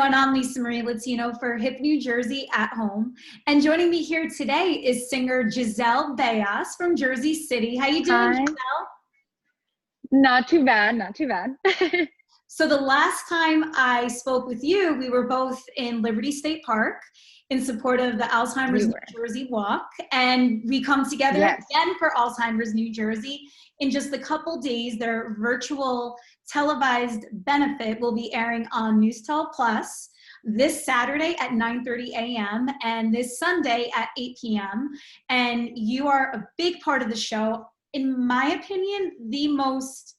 everyone. I'm Lisa Marie Latino for Hip New Jersey at Home. And joining me here today is singer Giselle Bellas from Jersey City. How you doing, Hi. Giselle? Not too bad, not too bad. So the last time I spoke with you, we were both in Liberty State Park in support of the We Alzheimer's New were. Jersey Walk. And we come together Yes. again for Alzheimer's New Jersey. In just a couple days, their virtual televised benefit will be airing on Newstel Plus this Saturday at 9:30 a.m. and this Sunday at 8 p.m. And you are a big part of the show. In my opinion, the most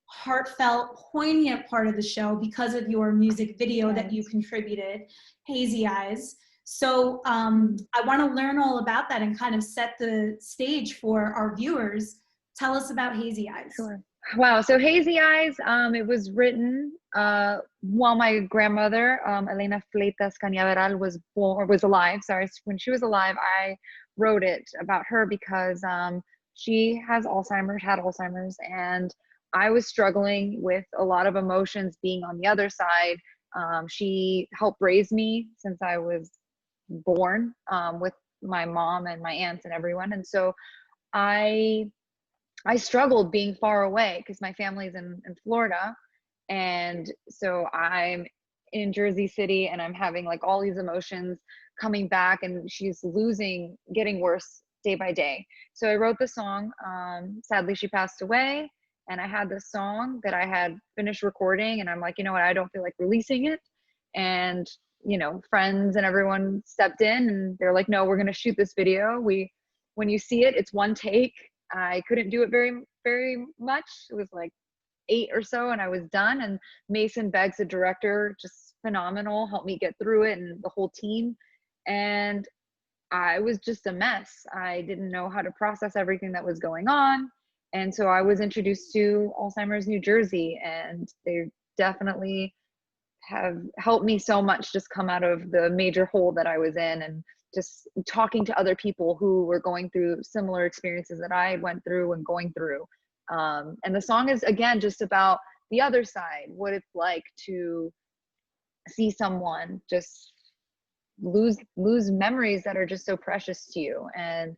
heartfelt, poignant part of the show because of your music video that you contributed, Hazy Eyes. So I want to learn all about that and kind of set the stage for our viewers. Tell us about Hazy Eyes. Sure. Wow. So Hazy Eyes, it was written while my grandmother, Elena Fleitas Cañaveral, was alive. Sorry, when she was alive, I wrote it about her because she had Alzheimer's, and I was struggling with a lot of emotions being on the other side. She helped raise me since I was born with my mom and my aunts and everyone. And so I struggled being far away because my family's in Florida. And so I'm in Jersey City and I'm having like all these emotions coming back, and she's getting worse day by day. So I wrote the song. Sadly, she passed away. And I had this song that I had finished recording, and I'm like, you know what, I don't feel like releasing it. And, you know, friends and everyone stepped in and they're like, no, we're going to shoot this video. When you see it, it's one take. I couldn't do it very, very much. It was like 8 or so and I was done. And Mason Beggs, the director, just phenomenal, helped me get through it, and the whole team. And I was just a mess. I didn't know how to process everything that was going on. And so I was introduced to Alzheimer's New Jersey, and they definitely have helped me so much just come out of the major hole that I was in, and just talking to other people who were going through similar experiences that I went through and going through. And the song is, again, just about the other side, what it's like to see someone just lose memories that are just so precious to you. And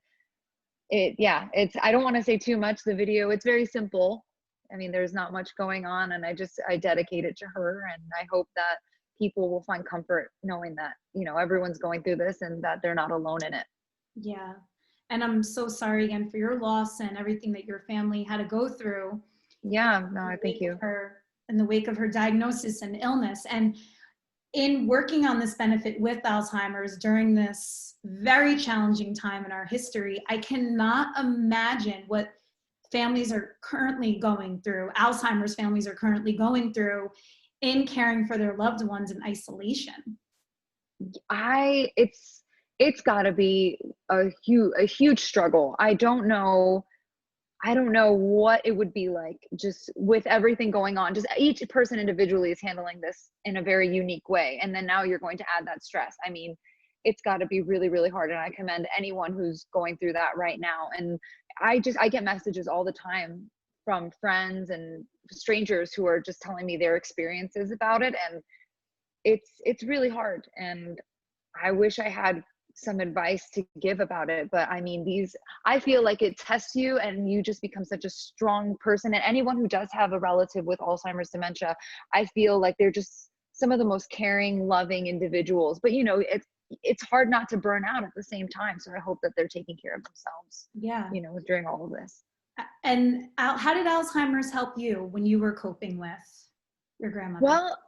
I don't want to say too much. The video, it's very simple. I mean, there's not much going on, and I dedicate it to her, and I hope that people will find comfort knowing that, you know, everyone's going through this and that they're not alone in it. Yeah. And I'm so sorry again for your loss and everything that your family had to go through. Yeah, no, thank you. In the wake of her diagnosis and illness. And in working on this benefit with Alzheimer's during this very challenging time in our history, I cannot imagine what families are currently going through, Alzheimer's families are currently going through in caring for their loved ones in isolation. It's got to be a huge struggle. I don't know what it would be like just with everything going on. Just each person individually is handling this in a very unique way. And then now you're going to add that stress. I mean, it's got to be really, really hard. And I commend anyone who's going through that right now. And I get messages all the time from friends and strangers who are just telling me their experiences about it. And it's really hard. And I wish I had some advice to give about it, but I mean, I feel like it tests you and you just become such a strong person. And anyone who does have a relative with Alzheimer's dementia, I feel like they're just some of the most caring, loving individuals. But you know, it's hard not to burn out at the same time. So I hope that they're taking care of themselves, you know, during all of this. And how did Alzheimer's help you when you were coping with your grandmother? Well,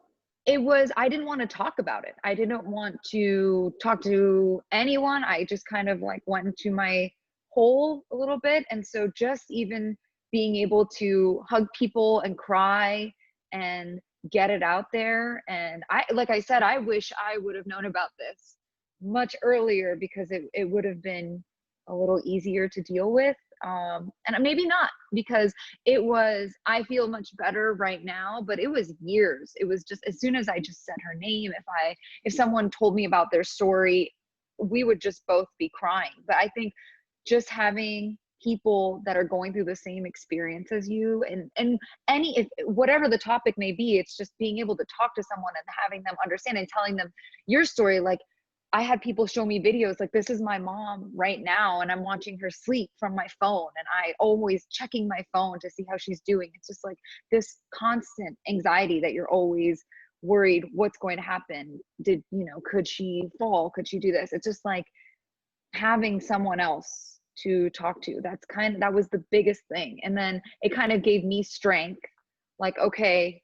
I didn't want to talk about it. I didn't want to talk to anyone. I just kind of like went into my hole a little bit. And so just even being able to hug people and cry and get it out there. And like I said, I wish I would have known about this much earlier, because it would have been a little easier to deal with. And maybe not, because I feel much better right now, but it was years. It was just, as soon as I just said her name, if someone told me about their story, we would just both be crying. But I think just having people that are going through the same experience as you, and if whatever the topic may be, it's just being able to talk to someone and having them understand and telling them your story. Like, I had people show me videos like, this is my mom right now and I'm watching her sleep from my phone, and I always checking my phone to see how she's doing. It's just like this constant anxiety that you're always worried what's going to happen. Could she fall? Could she do this? It's just like having someone else to talk to. That was the biggest thing. And then it kind of gave me strength, like, okay,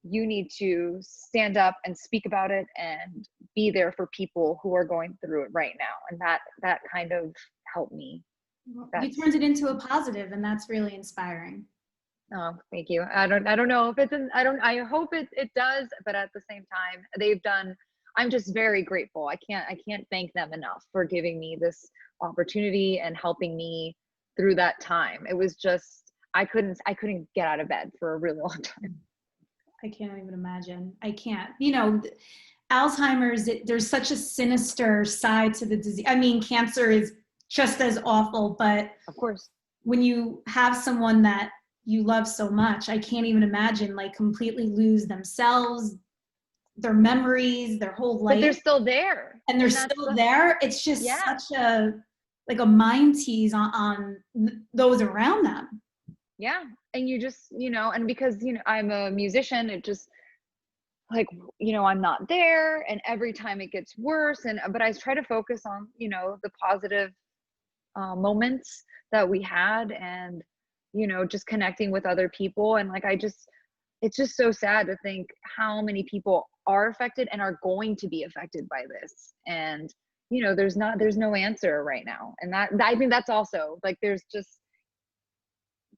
you need to stand up and speak about it and be there for people who are going through it right now. And that kind of helped me. You turned it into a positive, and that's really inspiring. Oh, thank you. I don't know if I hope it does, but at the same time, I'm just very grateful. I can't thank them enough for giving me this opportunity and helping me through that time. It was just, I couldn't get out of bed for a really long time. I can't even imagine. I can't. Alzheimer's, there's such a sinister side to the disease. I mean, cancer is just as awful, but of course, when you have someone that you love so much, I can't even imagine, like, completely lose themselves, their memories, their whole life. But they're still there. And they're still there. It's just such a mind tease on those around them. Yeah. And you just, and because, I'm a musician, it just like, I'm not there, and every time it gets worse. But I try to focus on, the positive moments that we had, and, just connecting with other people. And like, it's just so sad to think how many people are affected and are going to be affected by this. And, there's no answer right now. And I think that's also like,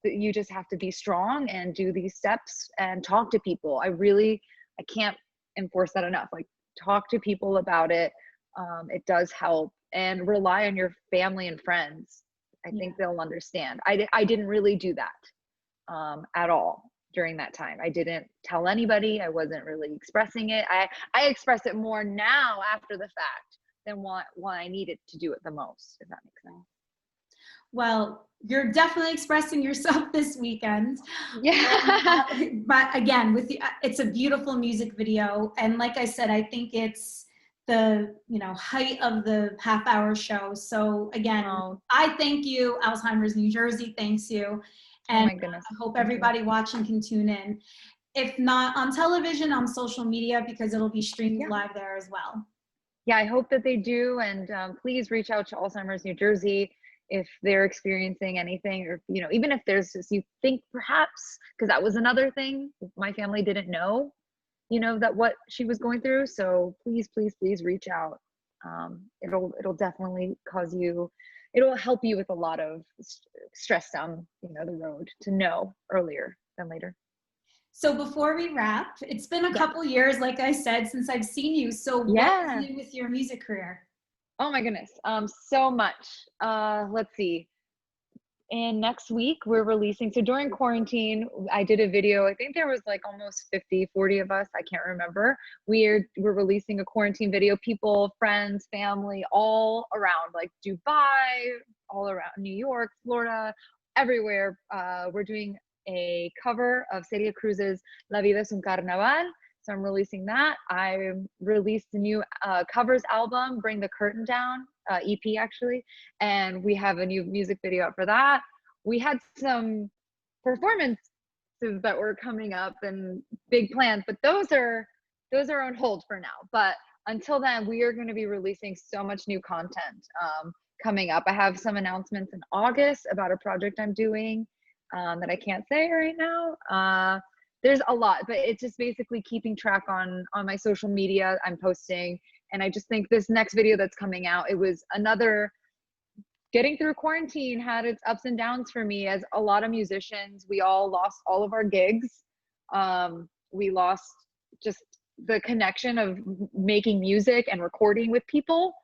you just have to be strong and do these steps and talk to people. I can't enforce that enough. Like, talk to people about it. It does help, and rely on your family and friends. I think they'll understand. I didn't really do that at all during that time. I didn't tell anybody. I wasn't really expressing it. I express it more now after the fact than when I needed to do it the most, if that makes sense. Well, you're definitely expressing yourself this weekend. Yeah. But again, it's a beautiful music video. And like I said, I think it's the height of the half-hour show. So again, I thank you. Alzheimer's New Jersey thanks you. And oh my goodness. I hope everybody watching can tune in. If not on television, on social media, because it'll be streamed live there as well. Yeah, I hope that they do. And please reach out to Alzheimer's New Jersey if they're experiencing anything, or even if there's just, you think perhaps, because that was another thing, my family didn't know that what she was going through. So please reach out. It'll definitely it'll help you with a lot of stress down the road, to know earlier than later. So before we wrap, it's been a couple years, like I said, since I've seen you. So what are you with your music career? Oh my goodness. So much. Let's see. And next week we're releasing, so during quarantine, I did a video. I think there was like almost 40 of us. I can't remember. We're releasing a quarantine video, people, friends, family, all around, like Dubai, all around New York, Florida, everywhere. We're doing a cover of Celia Cruz's La Vida es un Carnaval. So I'm releasing that. I released a new covers album, Bring the Curtain Down, EP actually. And we have a new music video out for that. We had some performances that were coming up and big plans, but those are on hold for now. But until then, we are going to be releasing so much new content coming up. I have some announcements in August about a project I'm doing that I can't say right now. There's a lot, but it's just basically keeping track on my social media. I'm posting, and I just think this next video that's coming out, it was another, getting through quarantine had its ups and downs for me. As a lot of musicians, we all lost all of our gigs. We lost just the connection of making music and recording with people.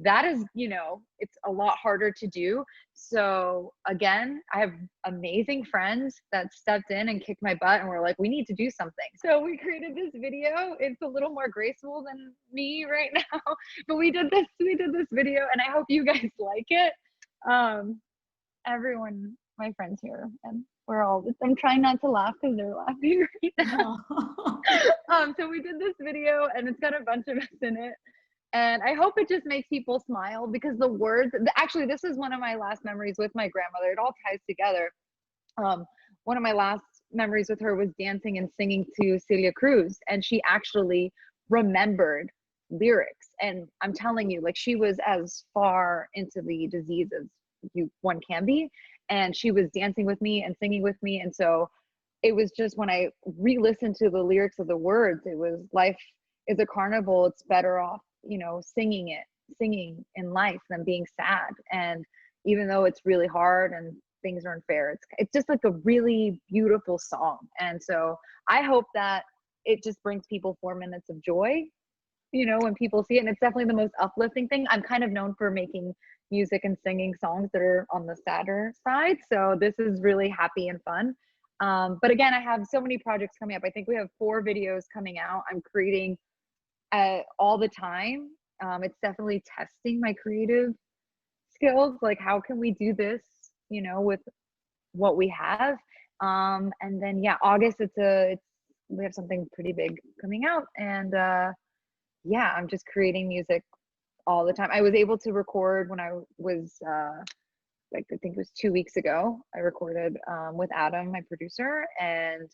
That is, it's a lot harder to do. So again, I have amazing friends that stepped in and kicked my butt and were like, we need to do something. So we created this video. It's a little more graceful than me right now, but we did this video, and I hope you guys like it. everyone, my friends here, and we're all, I'm trying not to laugh because they're laughing right now. So we did this video and it's got a bunch of us in it. And I hope it just makes people smile because the words, actually, this is one of my last memories with my grandmother. It all ties together. One of my last memories with her was dancing and singing to Celia Cruz. And she actually remembered lyrics. And I'm telling you, like, she was as far into the disease as one can be. And she was dancing with me and singing with me. And so it was just, when I re-listened to the lyrics of the words, it was, life is a carnival. It's better off, singing in life than being sad. And even though it's really hard and things are unfair, it's just like a really beautiful song. And so I hope that it just brings people 4 minutes of joy, when people see it. And it's definitely the most uplifting thing. I'm kind of known for making music and singing songs that are on the sadder side. So this is really happy and fun. But again, I have so many projects coming up. I think we have 4 videos coming out. I'm creating all the time. It's definitely testing my creative skills. Like, how can we do this, with what we have? And then, yeah, August, we have something pretty big coming out. And yeah, I'm just creating music all the time. I was able to record when I was I think it was 2 weeks ago. I recorded with Adam, my producer, and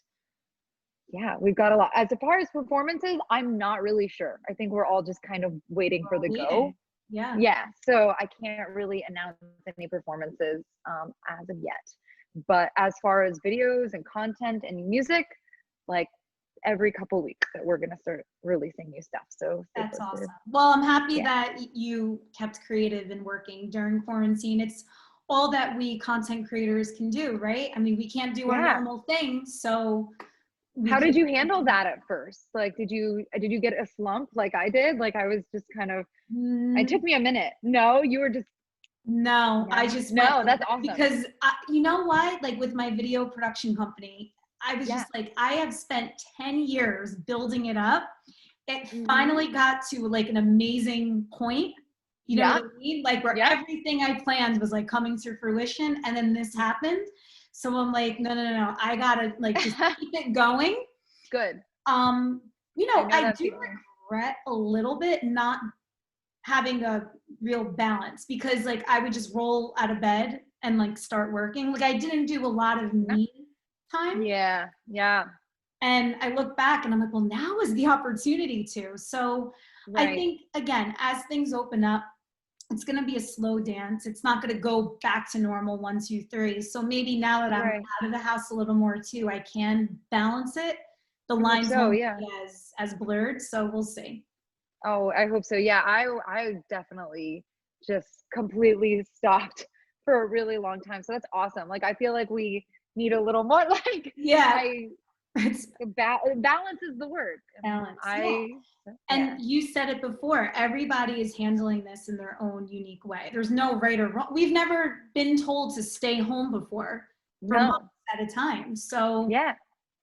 yeah, we've got a lot. As far as performances, I'm not really sure. I think we're all just kind of waiting for the go. Yeah. So I can't really announce any performances as of yet. But as far as videos and content and music, like every couple weeks that we're gonna start releasing new stuff. So that's awesome. Well, I'm happy that you kept creative and working during quarantine. It's all that we content creators can do, right? I mean, we can't do our normal things, so how did you handle that at first? Like, did you get a slump like I did? Like, I was just kind of, it took me a minute. No, you were just. No, I just that's awesome. Because you know what? Like, with my video production company, I was just like, I have spent 10 years building it up. It finally got to like an amazing point. You know what I mean? Like, where everything I planned was like coming to fruition, and then this happened. So I'm like, no. I gotta like just keep it going. Good. I do regret a little bit not having a real balance, because like I would just roll out of bed and like start working. Like, I didn't do a lot of me time. Yeah. And I look back and I'm like, well, now is the opportunity to. So I think, again, as things open up, it's going to be a slow dance. It's not going to go back to normal 1, 2, 3. So maybe now that I'm out of the house a little more too, I can balance it. The lines won't be as blurred. So we'll see. Oh, I hope so. Yeah, I definitely just completely stopped for a really long time. So that's awesome. Like, I feel like we need a little more, like, balance is the word. Balance. And you said it before, everybody is handling this in their own unique way. There's no right or wrong. We've never been told to stay home before for months at a time. So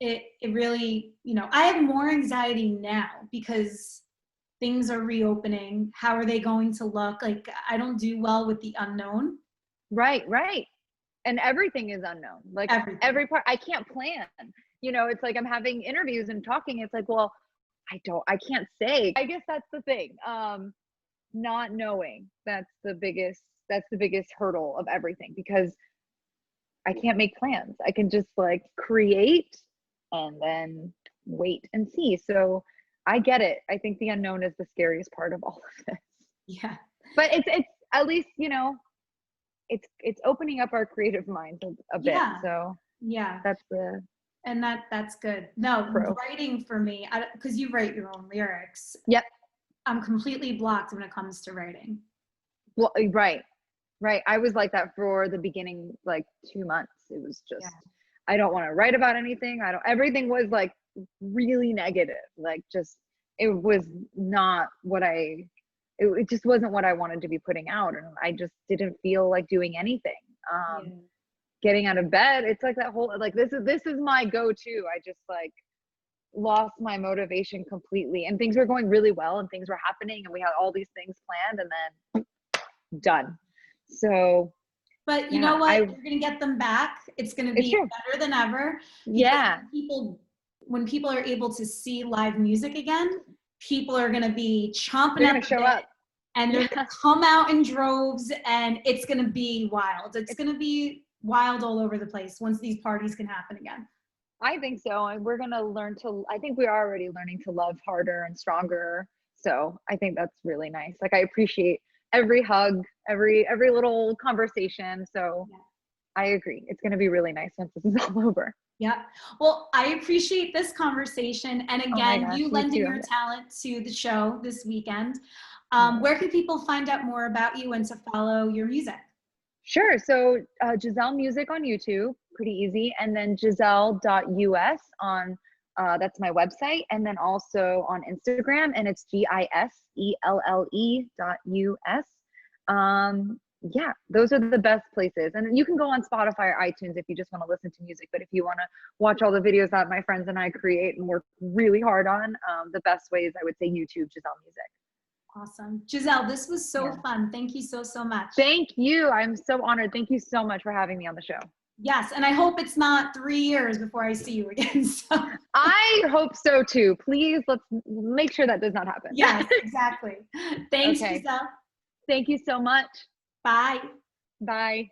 it really, I have more anxiety now because things are reopening. How are they going to look? Like, I don't do well with the unknown. Right. And everything is unknown. Like, every part, I can't plan. It's like I'm having interviews and talking. It's like, well, I can't say. I guess that's the thing. Not knowing, that's the biggest hurdle of everything, because I can't make plans. I can just like create and then wait and see. So I get it. I think the unknown is the scariest part of all of this. Yeah. But it's at least, it's opening up our creative minds a bit. So that's good. No, writing for me, because you write your own lyrics. Yep. I'm completely blocked when it comes to writing. Well, right. I was like that for the beginning, like 2 months. It was just, I don't want to write about anything. Everything was like really negative. Like, just, it was not it just wasn't what I wanted to be putting out. And I just didn't feel like doing anything. Getting out of bed, it's like that whole, like, this is my go-to. I just like lost my motivation completely, and things were going really well and things were happening and we had all these things planned, and then done. So But you Yeah, know what? You're going to get them back. It's going to it's be true. better than ever because Yeah, when people are able to see live music again, people are going to be chomping they're at gonna the show bit up. and they're going Yeah, to come out in droves and it's going to be wild. It's going to be wild all over the place once these parties can happen again. I think so. And we're gonna learn to, I think we are already learning to love harder and stronger. So I think that's really nice. Like I appreciate every hug, every little conversation. So Yeah. I agree. It's gonna be really nice once this is all over. Yeah. Well, I appreciate this conversation. And Oh my again, gosh, you me lending your too. talent to the show this weekend. Yes. Where can people find out more about you and to follow your music? Sure. So Giselle Music on YouTube, pretty easy. And then Giselle.us on that's my website. And then also on Instagram, and it's GISELLE.US. Yeah, those are the best places. And you can go on Spotify or iTunes if you just want to listen to music. But if you want to watch all the videos that my friends and I create and work really hard on, the best way is I would say YouTube, Giselle Music. Awesome. Giselle, this was so Yeah. fun. Thank you so, so much. Thank you. I'm so honored. Thank you so much for having me on the show. Yes, and I hope it's not 3 years before I see you again. So I hope so too. Please, let's make sure that does not happen. yes, exactly. Thanks, Okay. Giselle. Thank you so much. Bye. Bye.